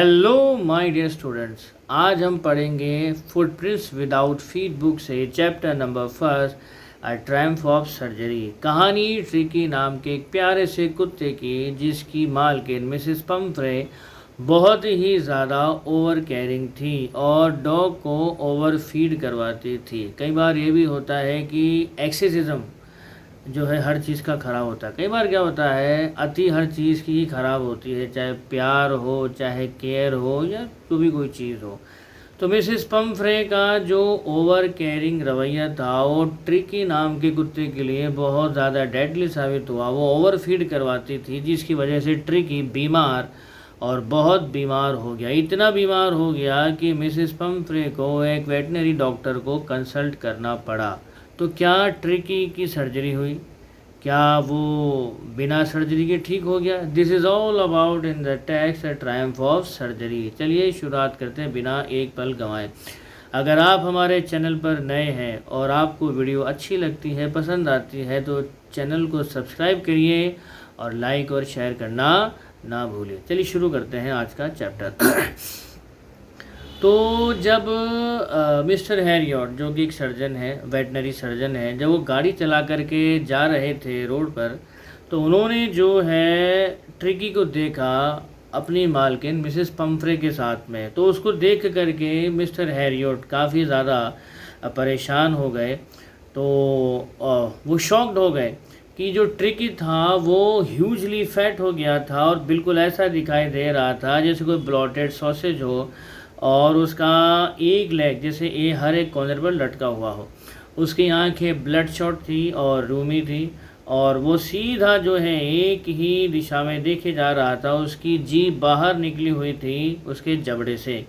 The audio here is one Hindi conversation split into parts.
हेलो माय डियर स्टूडेंट्स, आज हम पढ़ेंगे फुटप्रिंट्स विदाउट फीट बुक से chapter number first a Triumph of surgery. कहानी ट्रिकी नाम के एक प्यारे से कुत्ते की जिसकी मालकिन मिसेस पंफ्रे बहुत ही ज़्यादा ओवर केयरिंग थी और डॉग को ओवर फीड करवाती थी। कई बार ये भी होता है कि एक्सेसिज्म जो है हर चीज़ का ख़राब होता है। कई बार क्या होता है, अति हर चीज़ की ही ख़राब होती है, चाहे प्यार हो, चाहे केयर हो, या जो भी कोई चीज़ हो। तो मिसेस पंफ्रे का जो ओवर केयरिंग रवैया था वो ट्रिकी नाम के कुत्ते के लिए बहुत ज़्यादा डेडली साबित हुआ। वो ओवर फीड करवाती थी जिसकी वजह से ट्रिकी बीमार और बहुत बीमार हो गया। इतना बीमार हो गया कि मिसेस पंफ्रे को एक वेटनरी डॉक्टर को कंसल्ट करना पड़ा। तो क्या ट्रिकी की सर्जरी हुई? क्या वो बिना सर्जरी के ठीक हो गया? This is all about in the text the Triumph of surgery. चलिए शुरुआत करते हैं बिना एक पल गंवाए। अगर आप हमारे चैनल पर नए हैं और आपको वीडियो अच्छी लगती है, पसंद आती है, तो चैनल को सब्सक्राइब करिए और लाइक और शेयर करना ना भूलिए। चलिए शुरू करते हैं आज का चैप्टर। तो जब मिस्टर हैरियट, जो कि एक सर्जन है, वेटनरी सर्जन है, जब वो गाड़ी चला करके जा रहे थे रोड पर, तो उन्होंने जो है ट्रिकी को देखा अपनी मालकिन मिसेस पंफ्रे के साथ में। तो उसको देख करके मिस्टर हैरियट काफ़ी ज़्यादा परेशान हो गए। तो वो शॉक्ड हो गए कि जो ट्रिकी था वो ह्यूजली फैट हो गया था और बिल्कुल ऐसा दिखाई दे रहा था जैसे कोई ब्लॉटेड सॉसेज हो और उसका एक लेग जैसे हर एक कॉर्नर पर लटका हुआ हो। उसकी आंखें ब्लड शॉट थी और रूमी थी और वो सीधा जो है एक ही दिशा में देखे जा रहा था। उसकी जीभ बाहर निकली हुई थी उसके जबड़े से।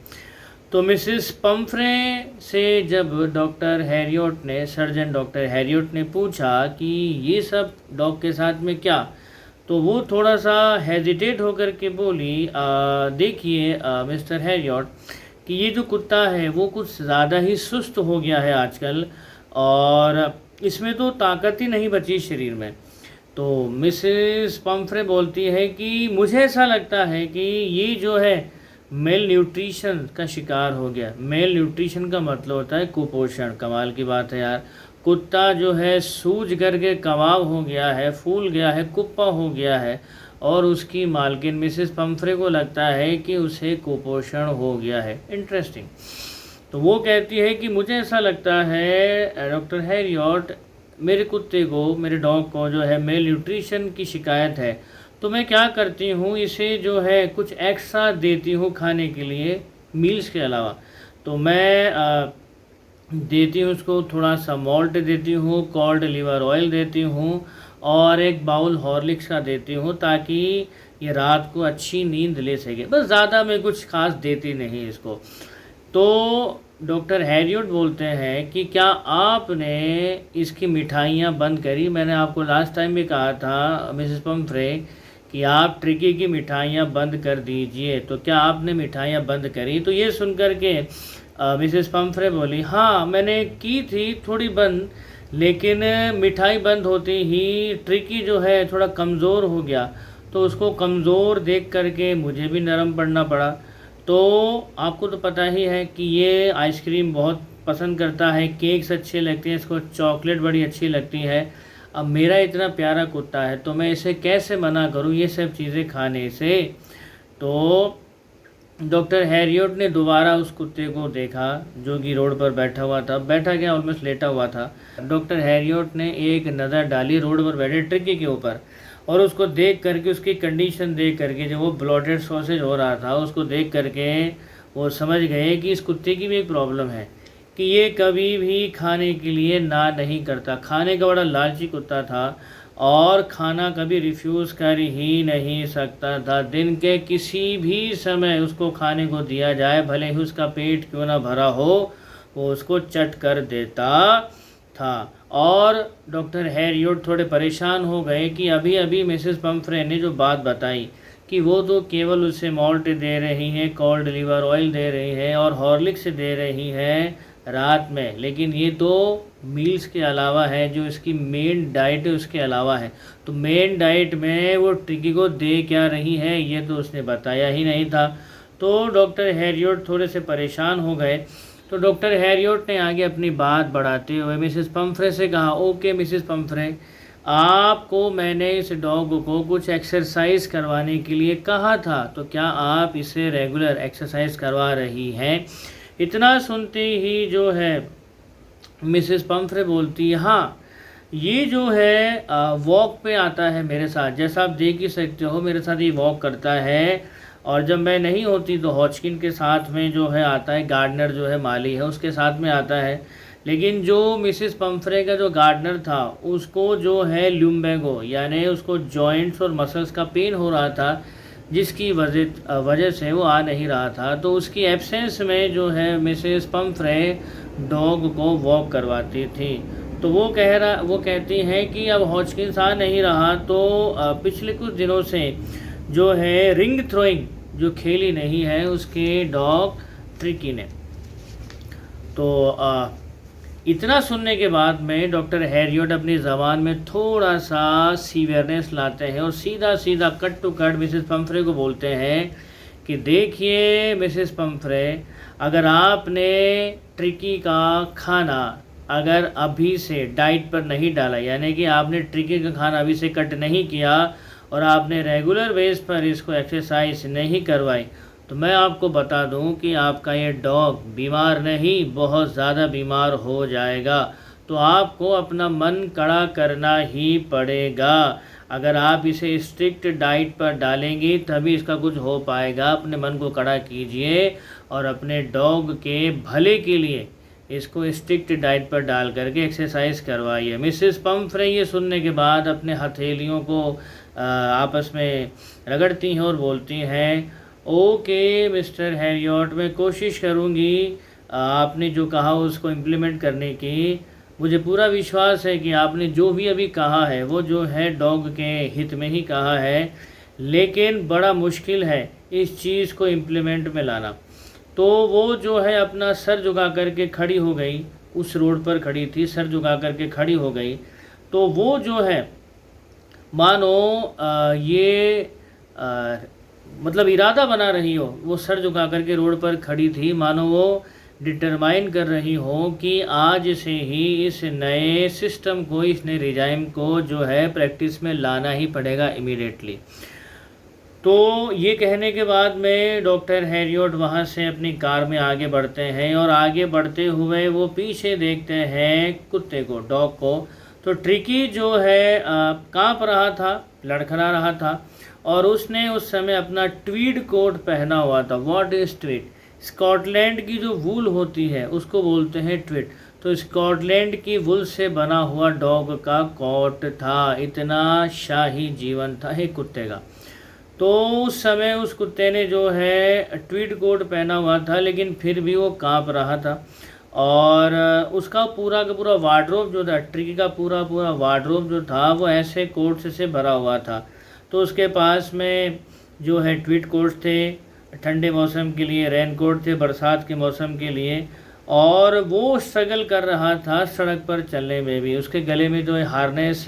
तो मिसेस पंफ्रे से जब डॉक्टर हैरियट ने, सर्जन डॉक्टर हैरियट ने पूछा कि ये सब डॉग के साथ में क्या, तो वो थोड़ा सा हेजिटेट होकर के बोली, देखिए मिस्टर हैरियट, कि ये जो कुत्ता है वो कुछ ज़्यादा ही सुस्त हो गया है आजकल और इसमें तो ताकत ही नहीं बची शरीर में। तो मिसेस पंफ्रे बोलती है कि मुझे ऐसा लगता है कि ये जो है मेल न्यूट्रिशन का शिकार हो गया। मेल न्यूट्रिशन का मतलब होता है कुपोषण। कमाल की बात है यार, कुत्ता जो है सूज करके कबाब हो गया है, फूल गया है, कुप्पा हो गया है और उसकी मालकिन मिसेस पंफ्रे को लगता है कि उसे कुपोषण हो गया है। इंटरेस्टिंग। तो वो कहती है कि मुझे ऐसा लगता है डॉक्टर हैरियट, मेरे कुत्ते को, मेरे डॉग को जो है मेल न्यूट्रिशन की शिकायत है। तो मैं क्या करती हूँ, इसे जो है कुछ एक्स्ट्रा देती हूँ खाने के लिए मील्स के अलावा। तो मैं देती हूँ उसको थोड़ा सा मॉल्ट देती हूँ, कॉल्ड लिवर ऑयल देती हूँ और एक बाउल हॉर्लिक्स का देती हूँ ताकि ये रात को अच्छी नींद ले सके। बस ज़्यादा मैं कुछ खास देती नहीं इसको। तो डॉक्टर हैरियट बोलते हैं कि क्या आपने इसकी मिठाइयाँ बंद करी? मैंने आपको लास्ट टाइम भी कहा था मिसेस पंफ्रे कि आप ट्रिकी की मिठाइयाँ बंद कर दीजिए। तो क्या आपने मिठाइयाँ बंद करी? तो ये सुन कर के मिसेस पंफ्रे बोली, हाँ मैंने की थी थोड़ी बंद, लेकिन मिठाई बंद होती ही ट्रिकी जो है थोड़ा कमज़ोर हो गया। तो उसको कमज़ोर देख करके मुझे भी नरम पड़ना पड़ा। तो आपको तो पता ही है कि ये आइसक्रीम बहुत पसंद करता है, केक्स अच्छे लगते हैं इसको, चॉकलेट बड़ी अच्छी लगती है। अब मेरा इतना प्यारा कुत्ता है तो मैं इसे कैसे मना करूं ये सब चीज़ें खाने से। तो डॉक्टर हैरियट ने दोबारा उस कुत्ते को देखा जो कि रोड पर बैठा हुआ था, बैठा क्या ऑलमोस्ट लेटा हुआ था। डॉक्टर हैरियट ने एक नज़र डाली रोड पर बैठे ट्रिकी के ऊपर और उसको देख करके, उसकी कंडीशन देख करके, जो वो ब्लॉटेड सॉसेज हो रहा था उसको देख करके वो समझ गए कि इस कुत्ते की भी एक प्रॉब्लम है कि ये कभी भी खाने के लिए ना नहीं करता। खाने का बड़ा लालची कुत्ता था और खाना कभी रिफ्यूज़ कर ही नहीं सकता था। दिन के किसी भी समय उसको खाने को दिया जाए, भले ही उसका पेट क्यों ना भरा हो, वो उसको चट कर देता था। और डॉक्टर हैरियट थोड़े परेशान हो गए कि अभी अभी मिसेस पंफ्रे ने जो बात बताई कि वो तो केवल उसे मॉल्ट दे रही हैं, कॉल्ड लिवर ऑयल दे रही है और हॉर्लिक्स दे रही है रात में, लेकिन ये तो मील्स के अलावा है, जो इसकी मेन डाइट है उसके अलावा है। तो मेन डाइट में वो ट्रिकी को दे क्या रही है ये तो उसने बताया ही नहीं था। तो डॉक्टर हैरियट थोड़े से परेशान हो गए। तो डॉक्टर हैरियट ने आगे अपनी बात बढ़ाते हुए मिसेस पंफ्रे से कहा, ओके मिसेस पंफ्रे, आपको मैंने इस डॉग को कुछ एक्सरसाइज करवाने के लिए कहा था, तो क्या आप इसे रेगुलर एक्सरसाइज करवा रही हैं? इतना सुनते ही जो है मिसेस पंफ्रे बोलती है, हाँ ये जो है वॉक पे आता है मेरे साथ, जैसा आप देख ही सकते हो मेरे साथ ये वॉक करता है, और जब मैं नहीं होती तो हॉचकिन के साथ में जो है आता है, गार्डनर जो है माली है उसके साथ में आता है। लेकिन जो मिसेस पंफ्रे का जो गार्डनर था उसको जो है ल्यूम्बेगो यानी उसको जॉइंट्स और मसल्स का पेन हो रहा था, जिसकी वजह से वो आ नहीं रहा था। तो उसकी एब्सेंस में जो है मिसेस पंफ्रे डॉग को वॉक करवाती थी। तो वो कहती हैं कि अब हॉचकिंस आ नहीं रहा, तो पिछले कुछ दिनों से जो है रिंग थ्रोइंग जो खेली नहीं है उसके डॉग ट्रिकी ने। तो इतना सुनने के बाद में डॉक्टर हैरियट अपनी ज़बान में थोड़ा सा सीवियरनेस लाते हैं और सीधा सीधा cut to cut Mrs Pumphrey को बोलते हैं कि देखिए मिसेस पंफ्रे, अगर आपने ट्रिकी का खाना अगर अभी से डाइट पर नहीं डाला, यानी कि आपने ट्रिकी का खाना अभी से कट नहीं किया और आपने रेगुलर बेस पर इसको एक्सरसाइज नहीं करवाई, तो मैं आपको बता दूं कि आपका ये डॉग बीमार नहीं बहुत ज़्यादा बीमार हो जाएगा। तो आपको अपना मन कड़ा करना ही पड़ेगा। अगर आप इसे स्ट्रिक्ट डाइट पर डालेंगी तभी इसका कुछ हो पाएगा। अपने मन को कड़ा कीजिए और अपने डॉग के भले के लिए इसको स्ट्रिक्ट डाइट पर डाल करके एक्सरसाइज करवाइए। मिसेस पंफ्रे ये सुनने के बाद अपने हथेलियों को आपस में रगड़ती हैं और बोलती हैं, ओके मिस्टर हैरियट, मैं कोशिश करूँगी आपने जो कहा उसको इम्प्लीमेंट करने की। मुझे पूरा विश्वास है कि आपने जो भी अभी कहा है वो जो है डॉग के हित में ही कहा है, लेकिन बड़ा मुश्किल है इस चीज़ को इम्प्लीमेंट में लाना। तो वो जो है अपना सर झुका करके खड़ी हो गई, उस रोड पर खड़ी थी, सर झुका करके खड़ी हो गई। तो वो जो है मानो मतलब इरादा बना रही हो, वो सर झुका करके रोड पर खड़ी थी, मानो वो डिटरमाइन कर रही हो कि आज से ही इस नए सिस्टम को, इस नए रिजाइम को जो है प्रैक्टिस में लाना ही पड़ेगा इमीडिएटली। तो ये कहने के बाद में डॉक्टर हैरियट वहाँ से अपनी कार में आगे बढ़ते हैं और आगे बढ़ते हुए वो पीछे देखते हैं कुत्ते को, डॉग को। तो ट्रिकी जो है काँप रहा था, लड़खड़ा रहा था, और उसने उस समय अपना ट्वीड कोट पहना हुआ था। What is Tweed? स्कॉटलैंड की जो वूल होती है उसको बोलते हैं ट्वीड। तो स्कॉटलैंड की वूल से बना हुआ डॉग का कोट था। इतना शाही जीवन था एक कुत्ते का। तो उस समय उस कुत्ते ने जो है ट्वीड कोट पहना हुआ था, लेकिन फिर भी वो काँप रहा था। और उसका पूरा का पूरा वार्डरोब जो था, ट्रिकी का पूरा वार्डरोब जो था वो ऐसे कोट से भरा हुआ था। तो उसके पास में जो है ट्वीड कोट थे ठंडे मौसम के लिए, रेन कोट थे बरसात के मौसम के लिए, और वो स्ट्रगल कर रहा था सड़क पर चलने में भी। उसके गले में जो है हार्नेस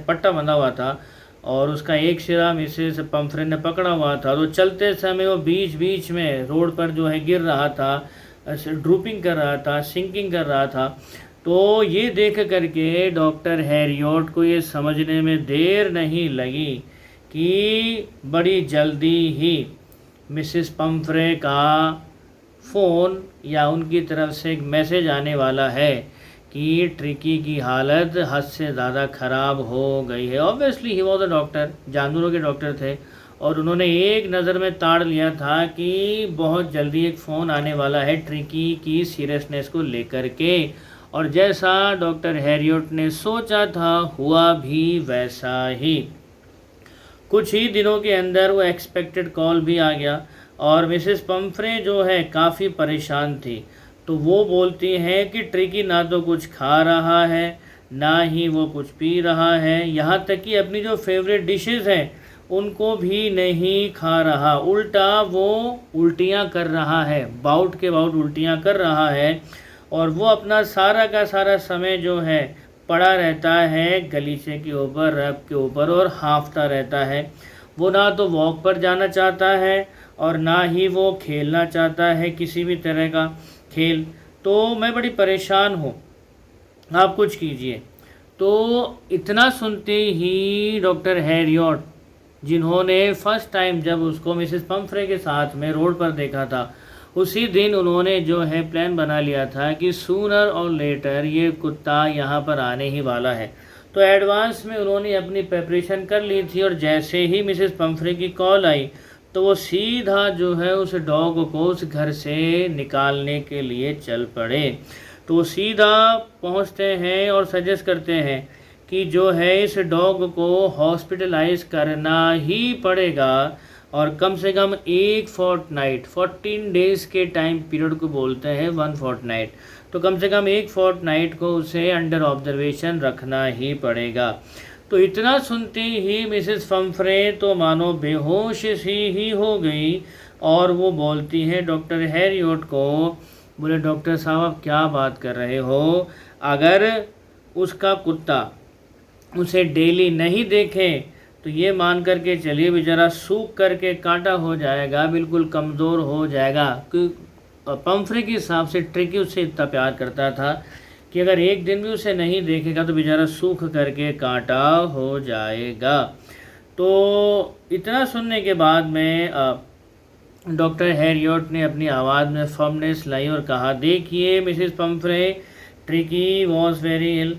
पट्टा बंधा हुआ था और उसका एक सिरा मिसेस पंफ्रे ने पकड़ा हुआ था। तो चलते समय वो बीच बीच में रोड पर जो है गिर रहा था, ड्रूपिंग कर रहा था, सिंकिंग कर रहा था। तो ये देख करके डॉक्टर हैरियट को ये समझने में देर नहीं लगी कि बड़ी जल्दी ही मिसेस पंफ्रे का फ़ोन या उनकी तरफ से एक मैसेज आने वाला है कि ट्रिकी की हालत हद से ज़्यादा ख़राब हो गई है। Obviously he was a doctor, जानवरों के डॉक्टर थे, और उन्होंने एक नज़र में ताड़ लिया था कि बहुत जल्दी एक फ़ोन आने वाला है ट्रिकी की सीरियसनेस को लेकर के। और जैसा डॉक्टर हैरियट ने सोचा था हुआ भी वैसा ही। कुछ ही दिनों के अंदर वो एक्सपेक्टेड कॉल भी आ गया और मिसेस पंफ्रे जो है काफ़ी परेशान थी। तो वो बोलती हैं कि ट्रिकी ना तो कुछ खा रहा है, ना ही वो कुछ पी रहा है, यहाँ तक कि अपनी जो फेवरेट डिशेस हैं उनको भी नहीं खा रहा, उल्टा वो उल्टियाँ कर रहा है, बाउट के बाउट उल्टियाँ कर रहा है। और वो अपना सारा का सारा समय जो है पड़ा रहता है गलीचे के ऊपर, रैप के ऊपर, और हाँफता रहता है। वो ना तो वॉक पर जाना चाहता है और ना ही वो खेलना चाहता है किसी भी तरह का खेल। तो मैं बड़ी परेशान हूँ, आप कुछ कीजिए। तो इतना सुनते ही डॉक्टर हैरियट, जिन्होंने फर्स्ट टाइम जब उसको मिसेस पम्फ्रे के साथ में रोड पर देखा था, उसी दिन उन्होंने जो है प्लान बना लिया था कि सूनर और लेटर ये कुत्ता यहाँ पर आने ही वाला है। तो एडवांस में उन्होंने अपनी प्रिपरेशन कर ली थी, और जैसे ही मिसेस पम्फ्रे की कॉल आई तो वो सीधा जो है उस डॉग को उस घर से निकालने के लिए चल पड़े। तो वो सीधा पहुंचते हैं और सजेस्ट करते हैं कि जो है इस डॉग को हॉस्पिटलाइज करना ही पड़ेगा, और कम से कम एक फोर्टनाइट, 14 डेज़ के टाइम पीरियड को बोलते हैं 1 फोर्टनाइट, तो कम से कम एक फोर्टनाइट को उसे अंडर ऑब्जर्वेशन रखना ही पड़ेगा। तो इतना सुनते ही मिसेस पम्फ्रे तो मानो बेहोश सी ही हो गई, और वो बोलती हैं डॉक्टर हैरियट को, बोले डॉक्टर साहब आप क्या बात कर रहे हो, अगर उसका कुत्ता उसे डेली नहीं देखे तो ये मान करके चलिए बेचारा सूख करके कांटा हो जाएगा, बिल्कुल कमज़ोर हो जाएगा। क्योंकि पम्फ्रे के हिसाब से ट्रिकी उससे इतना प्यार करता था कि अगर एक दिन भी उसे नहीं देखेगा तो बेचारा सूख करके कांटा हो जाएगा। तो इतना सुनने के बाद में डॉक्टर हैरियट ने अपनी आवाज़ में फर्मनेस लाई और कहा, देखिए Mrs Pumphrey, Tricki was very ill,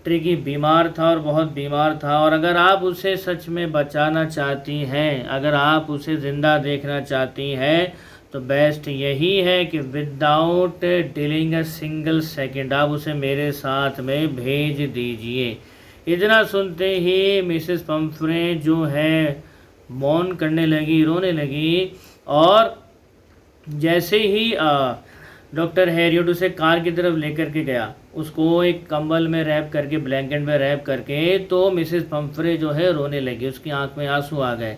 Tricki बीमार था और बहुत बीमार था, और अगर आप उसे सच में बचाना चाहती हैं, अगर आप उसे ज़िंदा देखना चाहती हैं, तो बेस्ट यही है कि without dealing a single second आप उसे मेरे साथ में भेज दीजिए। इतना सुनते ही मिसेस पम्फ्रे जो है मौन करने लगी, रोने लगी, और जैसे ही डॉक्टर हैरियट उसे कार की तरफ लेकर के गया, उसको एक कंबल में रैप करके, ब्लैंकेट में रैप करके, तो मिसेस पम्फ्रे जो है रोने लगी, उसकी आंख में आंसू आ गए।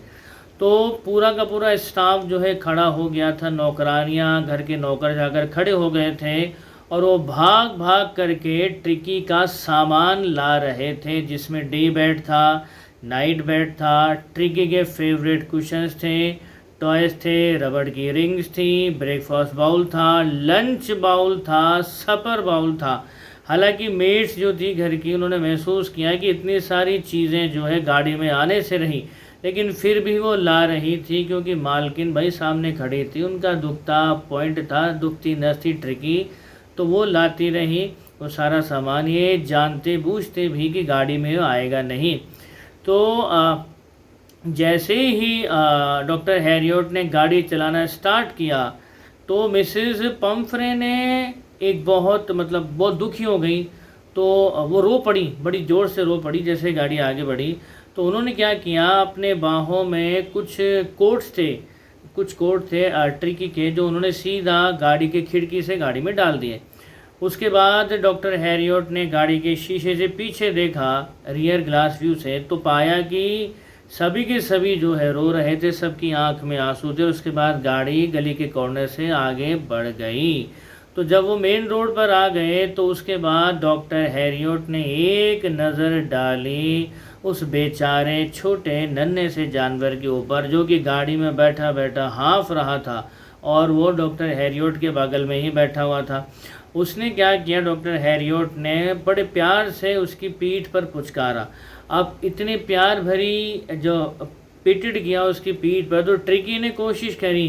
तो पूरा का पूरा स्टाफ जो है खड़ा हो गया था, नौकरानियां, घर के नौकर जाकर खड़े हो गए थे, और वो भाग भाग करके ट्रिकी का सामान ला रहे थे, जिसमें डे बेड था, नाइट बेड था, ट्रिकी के फेवरेट कुशन्स थे, टॉयज थे, रबड़ की रिंग्स थी, ब्रेकफास्ट बाउल था, लंच बाउल था, सपर बाउल था। हालांकि मेट्स जो थी घर की, उन्होंने महसूस किया कि इतनी सारी चीज़ें जो है गाड़ी में आने से रही, लेकिन फिर भी वो ला रही थी, क्योंकि मालकिन भाई सामने खड़ी थी, उनका दुखता पॉइंट था, दुखती नस थी ट्रिकी, तो वो लाती रही वो सारा सामान, ये जानते बूझते भी कि गाड़ी में आएगा नहीं। तो जैसे ही डॉक्टर हैरियट ने गाड़ी चलाना स्टार्ट किया, तो मिसेस पम्फ्रे ने एक बहुत दुखी हो गई, तो वो रो पड़ी, बड़ी ज़ोर से रो पड़ी जैसे गाड़ी आगे बढ़ी। तो उन्होंने क्या किया, अपने बाहों में कुछ कोट थे ट्रिकी के, जो उन्होंने सीधा गाड़ी के खिड़की से गाड़ी में डाल दिए। उसके बाद डॉक्टर हैरियट ने गाड़ी के शीशे से पीछे देखा, रियर ग्लास व्यू से, तो पाया कि सभी के सभी जो है रो रहे थे, सबकी आंख में आंसू थे। उसके बाद गाड़ी गली के कॉर्नर से आगे बढ़ गई। तो जब वो मेन रोड पर आ गए, तो उसके बाद डॉक्टर हैरियट ने एक नज़र डाली उस बेचारे छोटे नन्हे से जानवर के ऊपर, जो कि गाड़ी में बैठा बैठा हाँफ रहा था, और वो डॉक्टर हैरियट के बगल में ही बैठा हुआ था। उसने क्या किया, डॉक्टर हैरियट ने बड़े प्यार से उसकी पीठ पर पुचकारा। अब इतने प्यार भरी जो पिटड किया उसकी पीठ पर, तो ट्रिकी ने कोशिश करी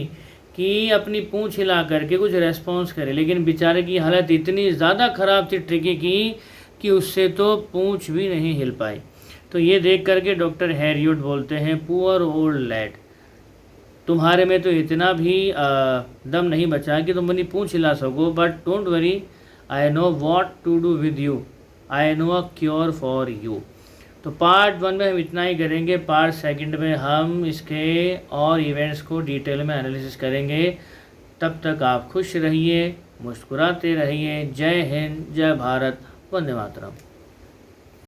कि अपनी पूंछ हिला करके कुछ रेस्पॉन्स करे, लेकिन बेचारे की हालत इतनी ज़्यादा ख़राब थी ट्रिकी की कि उससे तो पूंछ भी नहीं हिल पाई। तो ये देख करके डॉक्टर हैरियट बोलते हैं, पुअर ओल्ड लैड, तुम्हारे में तो इतना भी दम नहीं बचा कि तुम अपनी पूंछ हिला सको, but don't worry, I know what to do with you, I know a cure for you. तो पार्ट 1 में हम इतना ही करेंगे, पार्ट 2 में हम इसके और इवेंट्स को डिटेल में एनालिसिस करेंगे। तब तक आप खुश रहिए, मुस्कुराते रहिए। जय हिंद, जय भारत, वंदे मातरम।